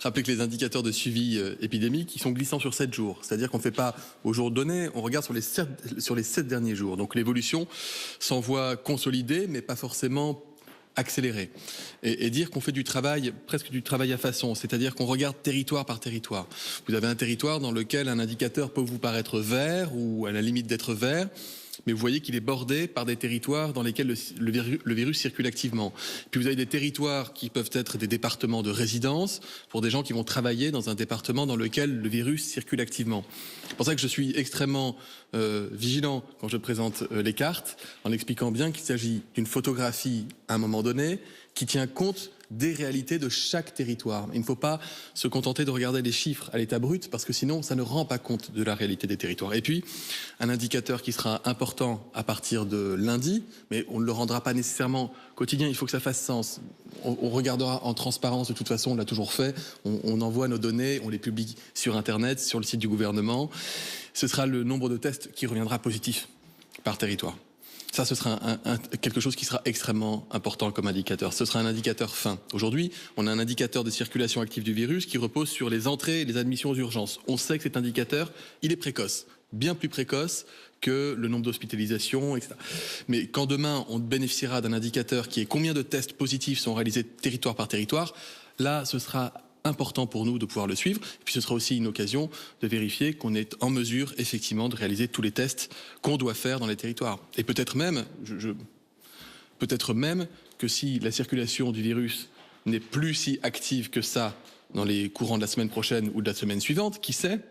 Rappelez que les indicateurs de suivi épidémique, ils sont glissants sur 7 jours. C'est-à-dire qu'on ne fait pas au jour donné, on regarde sur les 7 derniers jours. Donc l'évolution s'en voit consolidée, mais pas forcément accélérée. Et dire qu'on fait du travail, presque du travail à façon, c'est-à-dire qu'on regarde territoire par territoire. Vous avez un territoire dans lequel un indicateur peut vous paraître vert ou à la limite d'être vert, mais vous voyez qu'il est bordé par des territoires dans lesquels le virus circule activement. Puis vous avez des territoires qui peuvent être des départements de résidence pour des gens qui vont travailler dans un département dans lequel le virus circule activement. C'est pour ça que je suis extrêmement vigilant quand je présente les cartes, en expliquant bien qu'il s'agit d'une photographie à un moment donné qui tient compte des réalités de chaque territoire. Il ne faut pas se contenter de regarder les chiffres à l'état brut parce que sinon ça ne rend pas compte de la réalité des territoires. Et puis un indicateur qui sera important à partir de lundi, mais on ne le rendra pas nécessairement quotidien, il faut que ça fasse sens. On regardera en transparence, de toute façon on l'a toujours fait, on envoie nos données, on les publie sur internet, sur le site du gouvernement. Ce sera le nombre de tests qui reviendra positif par territoire. Ça, ce sera quelque chose qui sera extrêmement important comme indicateur. Ce sera un indicateur fin. Aujourd'hui, on a un indicateur de circulation active du virus qui repose sur les entrées et les admissions aux urgences. On sait que cet indicateur, il est précoce, bien plus précoce que le nombre d'hospitalisations, etc. Mais quand demain, on bénéficiera d'un indicateur qui est combien de tests positifs sont réalisés territoire par territoire, là, ce sera important pour nous de pouvoir le suivre. Et puis ce sera aussi une occasion de vérifier qu'on est en mesure effectivement de réaliser tous les tests qu'on doit faire dans les territoires. Et peut-être même, peut-être même que si la circulation du virus n'est plus si active que ça dans les courants de la semaine prochaine ou de la semaine suivante, qui sait,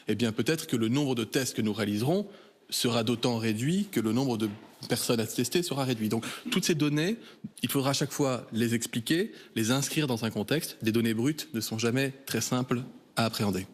eh bien peut-être que le nombre de tests que nous réaliserons sera d'autant réduit que le nombre de personnes à tester sera réduit. Donc toutes ces données, il faudra à chaque fois les expliquer, les inscrire dans un contexte. Les données brutes ne sont jamais très simples à appréhender.